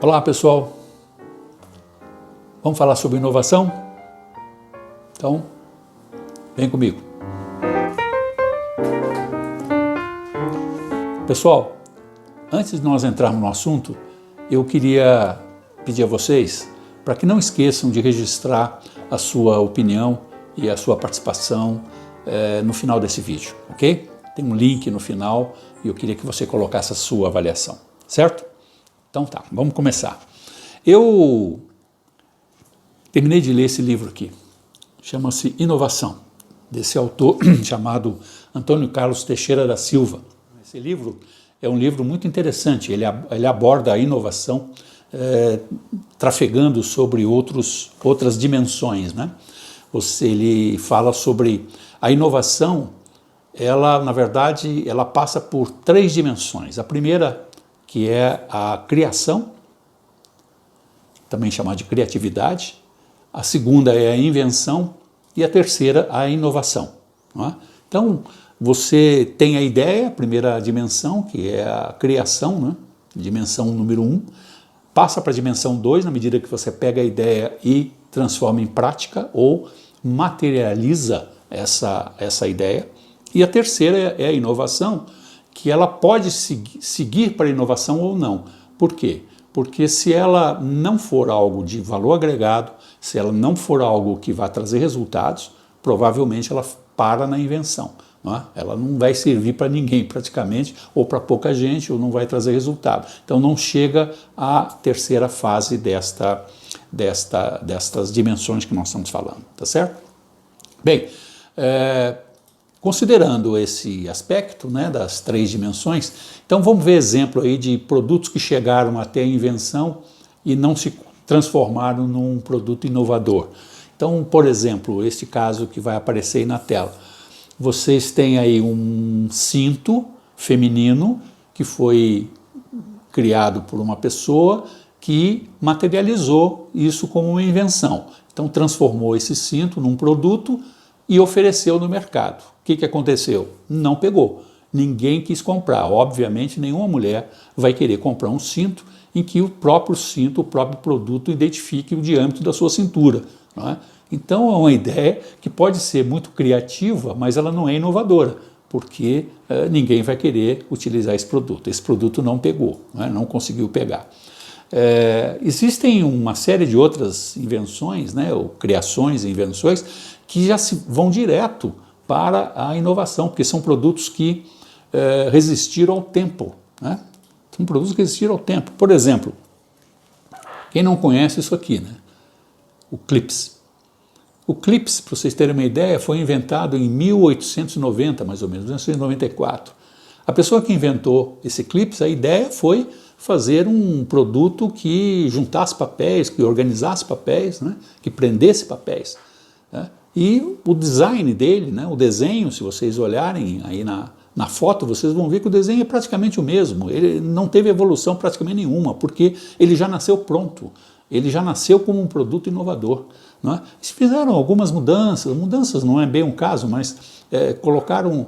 Olá pessoal, vamos falar sobre inovação? Então, vem comigo. Pessoal, antes de nós entrarmos no assunto, eu queria pedir a vocês para que não esqueçam de registrar a sua opinião e a sua participação no final desse vídeo, ok? Tem um link no final e eu queria que você colocasse a sua avaliação, certo? Então tá, vamos começar. Eu terminei de ler esse livro aqui, chama-se Inovação, desse autor chamado Antônio Carlos Teixeira da Silva. Esse livro é um livro muito interessante, ele aborda a inovação trafegando sobre outras dimensões, né? Ele fala sobre a inovação, na verdade, ela passa por 3 dimensões. A primeira, que é a criação, também chamada de criatividade. A segunda é a invenção e a terceira, a inovação. Não é? Então, você tem a ideia, a primeira dimensão, que é a criação, né? Dimensão número 1, passa para a dimensão 2, na medida que você pega a ideia e transforma em prática ou materializa essa ideia. E a terceira é a inovação, que ela pode seguir para a inovação ou não. Por quê? Porque se ela não for algo de valor agregado, se ela não for algo que vai trazer resultados, provavelmente ela para na invenção. Não é? Ela não vai servir para ninguém praticamente, ou para pouca gente, ou não vai trazer resultado. Então não chega à terceira fase destas dimensões que nós estamos falando, tá certo? Bem, considerando esse aspecto, né, das 3 dimensões, então vamos ver exemplo aí de produtos que chegaram até a invenção e não se transformaram num produto inovador. Então, por exemplo, este caso que vai aparecer aí na tela. Vocês têm aí um cinto feminino que foi criado por uma pessoa que materializou isso como uma invenção. Então, transformou esse cinto num produto e ofereceu no mercado. O que aconteceu? Não pegou. Ninguém quis comprar. Obviamente, nenhuma mulher vai querer comprar um cinto em que o próprio cinto, o próprio produto, identifique o diâmetro da sua cintura. Não é? Então, é uma ideia que pode ser muito criativa, mas ela não é inovadora, porque ninguém vai querer utilizar esse produto. Esse produto não pegou, não conseguiu pegar. Existem uma série de outras invenções, né, ou criações e invenções, que já vão direto para a inovação, porque são produtos que resistiram ao tempo. Né? São produtos que resistiram ao tempo. Por exemplo, quem não conhece isso aqui, né? O clips. O clips, para vocês terem uma ideia, foi inventado em 1890, mais ou menos, 1994. A pessoa que inventou esse clips, a ideia foi fazer um produto que juntasse papéis, que organizasse papéis, né? Que prendesse papéis. Né? E o design dele, né? O desenho, se vocês olharem aí na foto, vocês vão ver que o desenho é praticamente o mesmo. Ele não teve evolução praticamente nenhuma, porque ele já nasceu pronto. Ele já nasceu como um produto inovador. Não é? Eles fizeram algumas mudanças não é bem um caso, mas colocaram,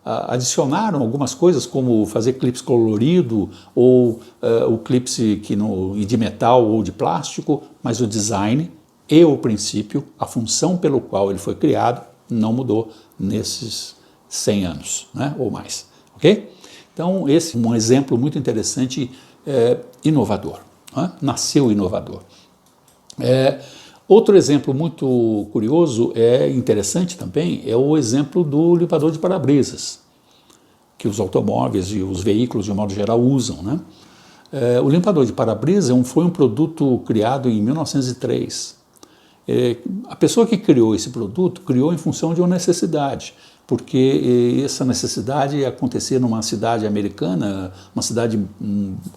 adicionaram algumas coisas, como fazer clips colorido, ou o clips de metal ou de plástico, mas o design e o princípio, a função pelo qual ele foi criado, não mudou nesses 100 anos, né, ou mais. Ok? Então, esse é um exemplo muito interessante, inovador. Né? Nasceu inovador. Outro exemplo muito curioso, interessante também, é o exemplo do limpador de para-brisas, que os automóveis e os veículos, de um modo geral, usam. Né? O limpador de para-brisa foi um produto criado em 1903. A pessoa que criou esse produto criou em função de uma necessidade, porque essa necessidade acontecia numa cidade americana, uma cidade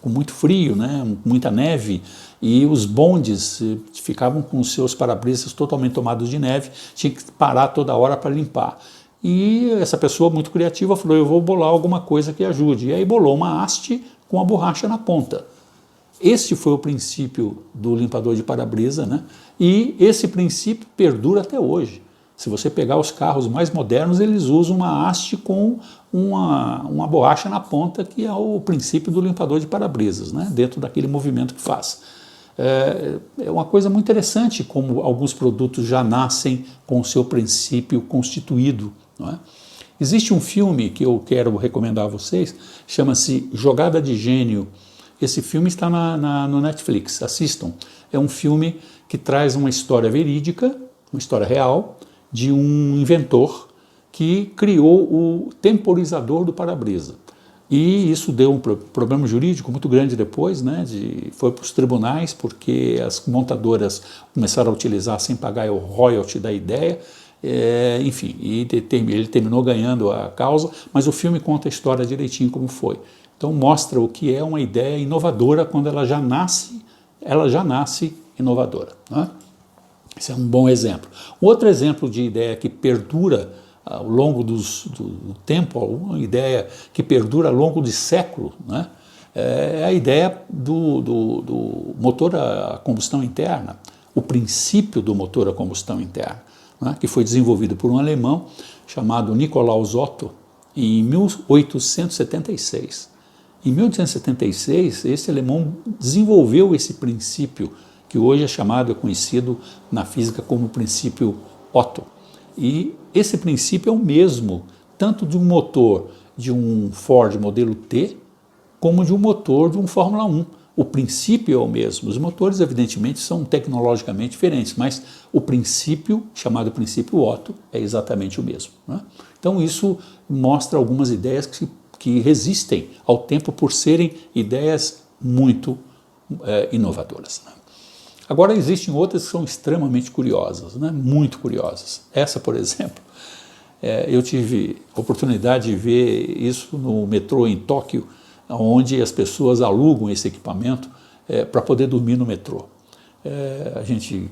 com muito frio, né, muita neve, e os bondes ficavam com os seus para-brisas totalmente tomados de neve, tinha que parar toda hora para limpar. E essa pessoa muito criativa falou, eu vou bolar alguma coisa que ajude. E aí bolou uma haste com a borracha na ponta. Esse foi o princípio do limpador de para-brisa, né? E esse princípio perdura até hoje. Se você pegar os carros mais modernos, eles usam uma haste com uma borracha na ponta, que é o princípio do limpador de para-brisas, né? Dentro daquele movimento que faz. É uma coisa muito interessante como alguns produtos já nascem com o seu princípio constituído, não é? Existe um filme que eu quero recomendar a vocês, chama-se Jogada de Gênio. Esse filme está no Netflix, assistam. É um filme que traz uma história verídica, uma história real, de um inventor que criou o temporizador do para-brisa. E isso deu um problema jurídico muito grande depois, né? Foi para os tribunais, porque as montadoras começaram a utilizar sem pagar o royalty da ideia. Enfim, e ele terminou ganhando a causa, mas o filme conta a história direitinho como foi. Então mostra o que é uma ideia inovadora quando ela já nasce inovadora, né? Esse é um bom exemplo. Outro exemplo de ideia que perdura ao longo do tempo, uma ideia que perdura ao longo de séculos, né? É a ideia do motor a combustão interna, o princípio do motor a combustão interna, né? Que foi desenvolvido por um alemão chamado Nikolaus Otto em 1876. Em 1876, esse alemão desenvolveu esse princípio que hoje é conhecido na física como princípio Otto. E esse princípio é o mesmo, tanto de um motor de um Ford modelo T, como de um motor de um Fórmula 1. O princípio é o mesmo. Os motores, evidentemente, são tecnologicamente diferentes, mas o princípio, chamado princípio Otto, é exatamente o mesmo, né? Então isso mostra algumas ideias que resistem ao tempo por serem ideias muito inovadoras, né? Agora existem outras que são extremamente curiosas, né? Muito curiosas. Essa, por exemplo, eu tive a oportunidade de ver isso no metrô em Tóquio, onde as pessoas alugam esse equipamento para poder dormir no metrô. A gente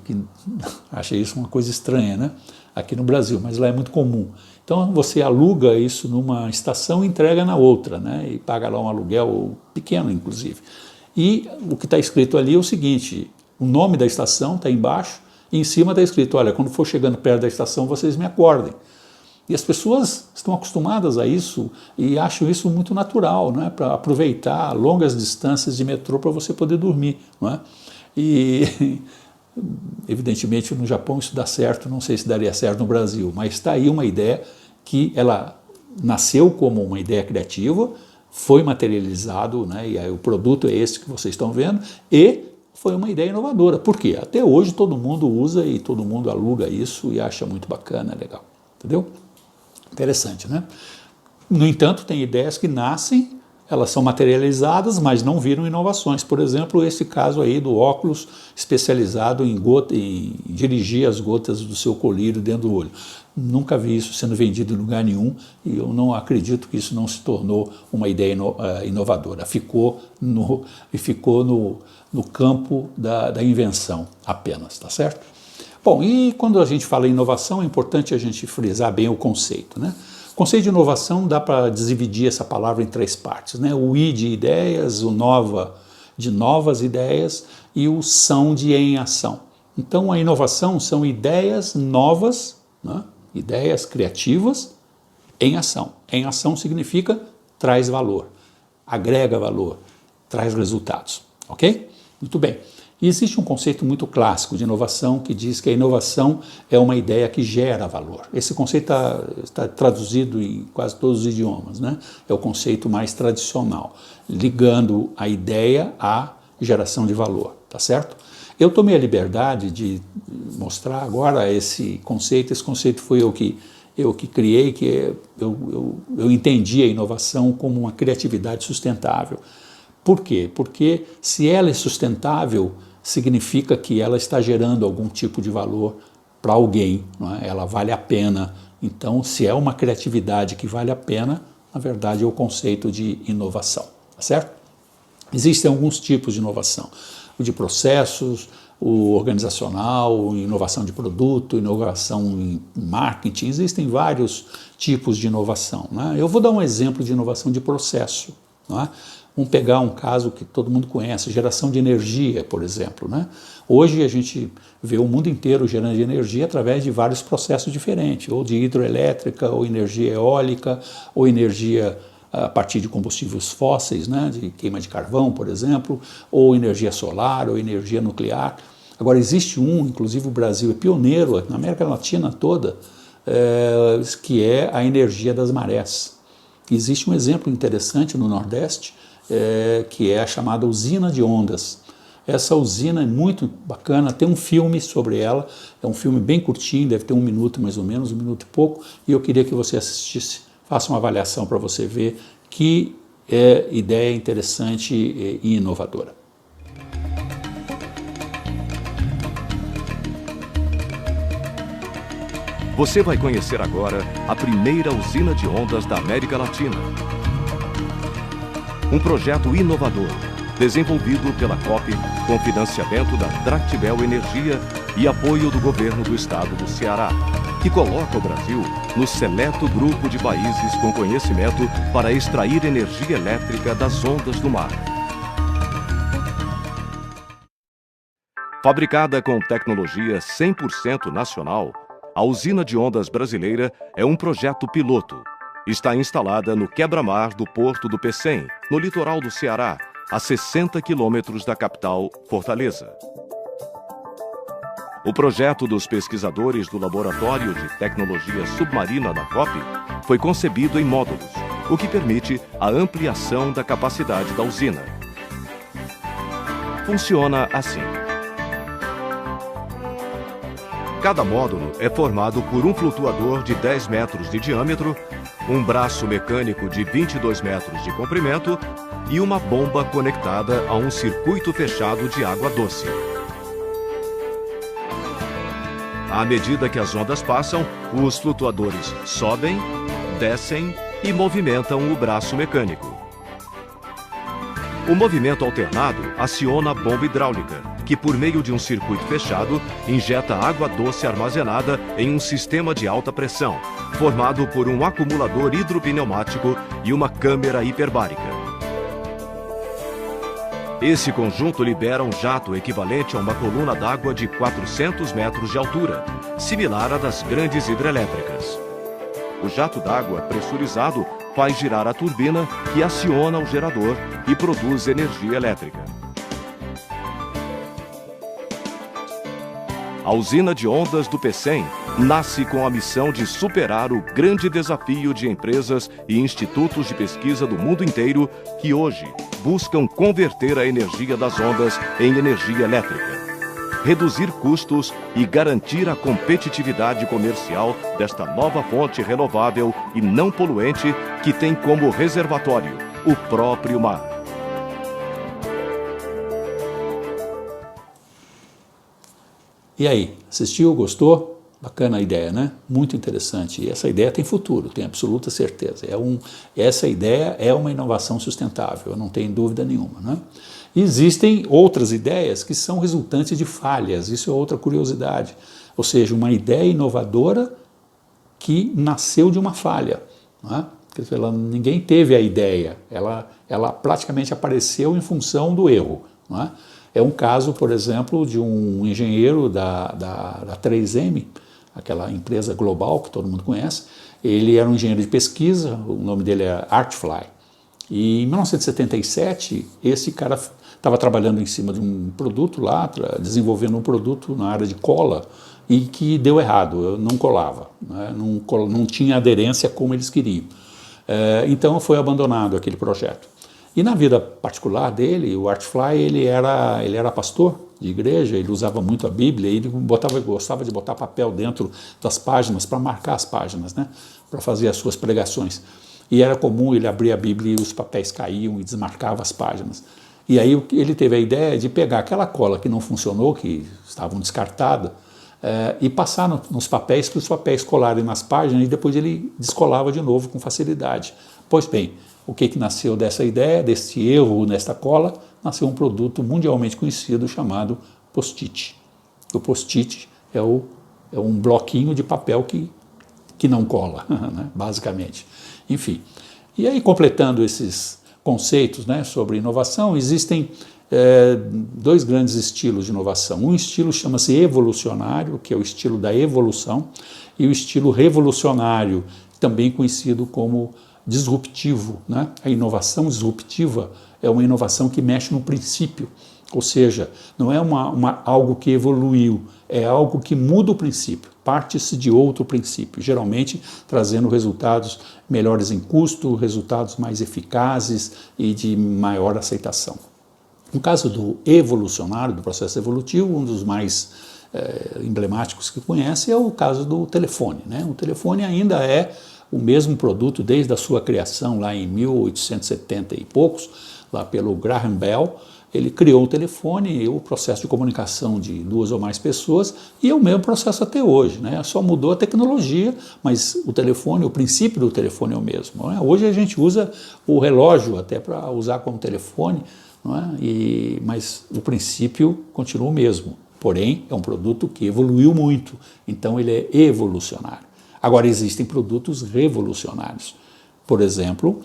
acha isso uma coisa estranha, né? Aqui no Brasil, mas lá é muito comum. Então você aluga isso numa estação e entrega na outra, né? E paga lá um aluguel pequeno, inclusive. E o que está escrito ali é o seguinte: o nome da estação está embaixo e em cima está escrito: olha, quando for chegando perto da estação, vocês me acordem. E as pessoas estão acostumadas a isso e acham isso muito natural, né? Para aproveitar longas distâncias de metrô para você poder dormir, não é? E evidentemente no Japão isso dá certo, não sei se daria certo no Brasil, mas está aí uma ideia que ela nasceu como uma ideia criativa, foi materializado, né? E aí o produto é esse que vocês estão vendo, e foi uma ideia inovadora. Por quê? Até hoje todo mundo usa e todo mundo aluga isso e acha muito bacana, legal. Entendeu? Interessante, né? No entanto, tem ideias que nascem, elas são materializadas, mas não viram inovações. Por exemplo, esse caso aí do óculos especializado em dirigir as gotas do seu colírio dentro do olho. Nunca vi isso sendo vendido em lugar nenhum e eu não acredito que isso não se tornou uma ideia inovadora. Ficou no campo da invenção apenas, tá certo? Bom, e quando a gente fala em inovação, é importante a gente frisar bem o conceito, né? O conceito de inovação dá para dividir essa palavra em três partes, né? O I de ideias, o nova de novas ideias e o são de em ação. Então a inovação são ideias novas, né? Ideias criativas em ação. Em ação significa traz valor, agrega valor, traz resultados, ok? Muito bem. E existe um conceito muito clássico de inovação que diz que a inovação é uma ideia que gera valor. Esse conceito está traduzido em quase todos os idiomas, né? É o conceito mais tradicional, ligando a ideia à geração de valor, tá certo? Eu tomei a liberdade de mostrar agora esse conceito. Esse conceito foi eu que criei, que eu entendi a inovação como uma criatividade sustentável. Por quê? Porque se ela é sustentável, significa que ela está gerando algum tipo de valor para alguém, não é? Ela vale a pena. Então, se é uma criatividade que vale a pena, na verdade é o conceito de inovação, tá certo? Existem alguns tipos de inovação: o de processos, o organizacional, inovação de produto, inovação em marketing. Existem vários tipos de inovação, né? Eu vou dar um exemplo de inovação de processo, não é? Vamos pegar um caso que todo mundo conhece, geração de energia, por exemplo, né? Hoje a gente vê o mundo inteiro gerando energia através de vários processos diferentes, ou de hidroelétrica, ou energia eólica, ou energia a partir de combustíveis fósseis, né? De queima de carvão, por exemplo, ou energia solar, ou energia nuclear. Agora existe inclusive o Brasil é pioneiro na América Latina toda, que é a energia das marés. Existe um exemplo interessante no Nordeste, que é a chamada usina de ondas. Essa usina é muito bacana, tem um filme sobre ela, é um filme bem curtinho, deve ter 1 minuto mais ou menos, 1 minuto e pouco, e eu queria que você assistisse, faça uma avaliação para você ver que ideia interessante e inovadora. Você vai conhecer agora a primeira usina de ondas da América Latina. Um projeto inovador, desenvolvido pela COP, com financiamento da Tractebel Energia e apoio do governo do estado do Ceará, que coloca o Brasil no seleto grupo de países com conhecimento para extrair energia elétrica das ondas do mar. Fabricada com tecnologia 100% nacional, a usina de ondas brasileira é um projeto piloto. Está instalada no quebra-mar do Porto do Pecém, no litoral do Ceará, a 60 quilômetros da capital, Fortaleza. O projeto dos pesquisadores do Laboratório de Tecnologia Submarina da COP foi concebido em módulos, o que permite a ampliação da capacidade da usina. Funciona assim. Cada módulo é formado por um flutuador de 10 metros de diâmetro, um braço mecânico de 22 metros de comprimento e uma bomba conectada a um circuito fechado de água doce. À medida que as ondas passam, os flutuadores sobem, descem e movimentam o braço mecânico. O movimento alternado aciona a bomba hidráulica, que por meio de um circuito fechado, injeta água doce armazenada em um sistema de alta pressão, formado por um acumulador hidropneumático e uma câmara hiperbárica. Esse conjunto libera um jato equivalente a uma coluna d'água de 400 metros de altura, similar à das grandes hidrelétricas. O jato d'água pressurizado faz girar a turbina que aciona o gerador e produz energia elétrica. A usina de ondas do Pecém nasce com a missão de superar o grande desafio de empresas e institutos de pesquisa do mundo inteiro que hoje buscam converter a energia das ondas em energia elétrica, reduzir custos e garantir a competitividade comercial desta nova fonte renovável e não poluente que tem como reservatório o próprio mar. E aí, assistiu, gostou? Bacana a ideia, né? Muito interessante. E essa ideia tem futuro, tenho absoluta certeza. Essa ideia é uma inovação sustentável, eu não tenho dúvida nenhuma, né? E existem outras ideias que são resultantes de falhas, isso é outra curiosidade. Ou seja, uma ideia inovadora que nasceu de uma falha, né? Quer dizer, ninguém teve a ideia, ela praticamente apareceu em função do erro, né? É um caso, por exemplo, de um engenheiro da 3M, aquela empresa global que todo mundo conhece. Ele era um engenheiro de pesquisa, o nome dele é Artfly. E em 1977, esse cara estava trabalhando em cima de um produto lá, desenvolvendo um produto na área de cola, e que deu errado, não colava, né? Não tinha aderência como eles queriam. Então foi abandonado aquele projeto. E na vida particular dele, o Artfly, ele era pastor de igreja, ele usava muito a Bíblia, e ele gostava de botar papel dentro das páginas para marcar as páginas, né? Para fazer as suas pregações. E era comum ele abrir a Bíblia e os papéis caíam e desmarcava as páginas. E aí ele teve a ideia de pegar aquela cola que não funcionou, que estavam descartadas, e passar nos papéis para os papéis colarem nas páginas, e depois ele descolava de novo com facilidade. Pois bem, o que nasceu dessa ideia, desse erro nesta cola? Nasceu um produto mundialmente conhecido chamado post-it. O post-it é um bloquinho de papel que não cola, né? Basicamente. Enfim, e aí completando esses conceitos, né, sobre inovação, existem dois grandes estilos de inovação. Um estilo chama-se evolucionário, que é o estilo da evolução, e o estilo revolucionário, também conhecido como disruptivo, né? A inovação disruptiva é uma inovação que mexe no princípio, ou seja, não é algo que evoluiu, é algo que muda o princípio, parte-se de outro princípio, geralmente trazendo resultados melhores em custo, resultados mais eficazes e de maior aceitação. No caso do evolucionário, do processo evolutivo, um dos mais emblemáticos que conhece é o caso do telefone, né? O telefone ainda é o mesmo produto desde a sua criação lá em 1870 e poucos, lá pelo Graham Bell. Ele criou o telefone, o processo de comunicação de duas ou mais pessoas, e é o mesmo processo até hoje, né? Só mudou a tecnologia, mas o telefone, o princípio do telefone é o mesmo, não é? Hoje a gente usa o relógio até para usar como telefone, não é? Mas o princípio continua o mesmo, porém é um produto que evoluiu muito, então ele é evolucionário. Agora existem produtos revolucionários, por exemplo,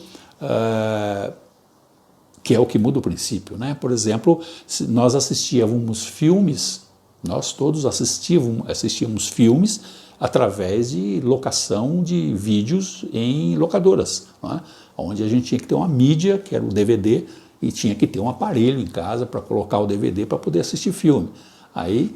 que é o que muda o princípio, né? Por exemplo, nós assistíamos filmes, nós todos assistíamos filmes através de locação de vídeos em locadoras, não é? Onde a gente tinha que ter uma mídia, que era o DVD, e tinha que ter um aparelho em casa para colocar o DVD para poder assistir filme. Aí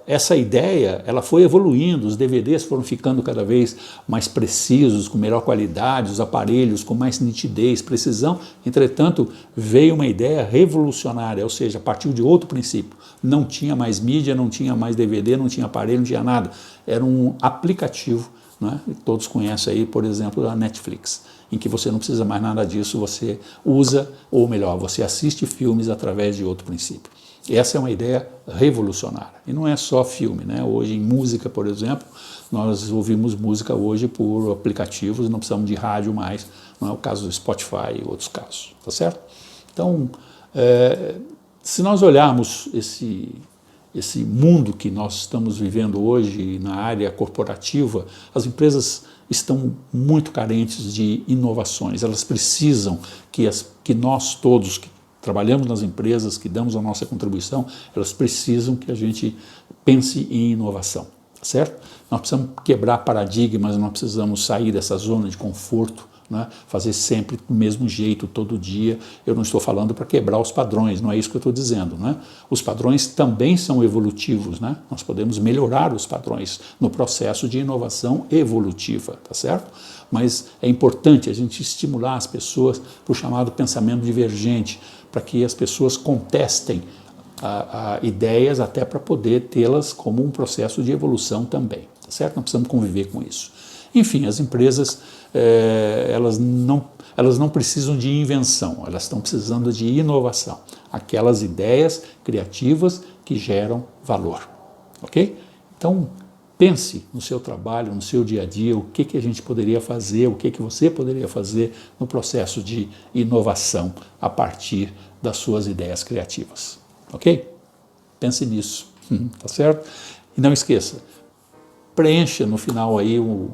essa ideia ela foi evoluindo, os DVDs foram ficando cada vez mais precisos, com melhor qualidade, os aparelhos com mais nitidez, precisão. Entretanto, veio uma ideia revolucionária, ou seja, partiu de outro princípio. Não tinha mais mídia, não tinha mais DVD, não tinha aparelho, não tinha nada. Era um aplicativo, né? Todos conhecem aí, por exemplo, a Netflix, em que você não precisa mais nada disso, você usa, ou melhor, você assiste filmes através de outro princípio. Essa é uma ideia revolucionária. E não é só filme, né? Hoje em música, por exemplo, nós ouvimos música hoje por aplicativos, não precisamos de rádio mais, não é o caso do Spotify e outros casos, tá certo? Então, se nós olharmos esse mundo que nós estamos vivendo hoje na área corporativa, as empresas estão muito carentes de inovações, elas precisam que nós todos, que trabalhamos nas empresas, que damos a nossa contribuição, elas precisam que a gente pense em inovação, certo? Nós precisamos quebrar paradigmas, nós precisamos sair dessa zona de conforto, né? Fazer sempre do mesmo jeito, todo dia. Eu não estou falando para quebrar os padrões, não é isso que eu estou dizendo, né? Os padrões também são evolutivos, né? Nós podemos melhorar os padrões no processo de inovação evolutiva, tá certo? Mas é importante a gente estimular as pessoas para o chamado pensamento divergente, para que as pessoas contestem ideias até para poder tê-las como um processo de evolução também, tá certo? Nós precisamos conviver com isso. Enfim, as empresas, elas não precisam de invenção, elas estão precisando de inovação, aquelas ideias criativas que geram valor, ok? Então, pense no seu trabalho, no seu dia a dia, o que a gente poderia fazer, o que você poderia fazer no processo de inovação a partir das suas ideias criativas, ok? Pense nisso, tá certo? E não esqueça, preencha no final aí o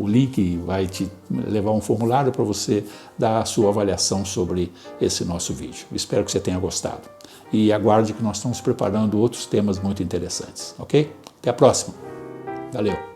link, vai te levar um formulário para você dar a sua avaliação sobre esse nosso vídeo. Espero que você tenha gostado. E aguarde que nós estamos preparando outros temas muito interessantes, ok? Até a próxima. Valeu!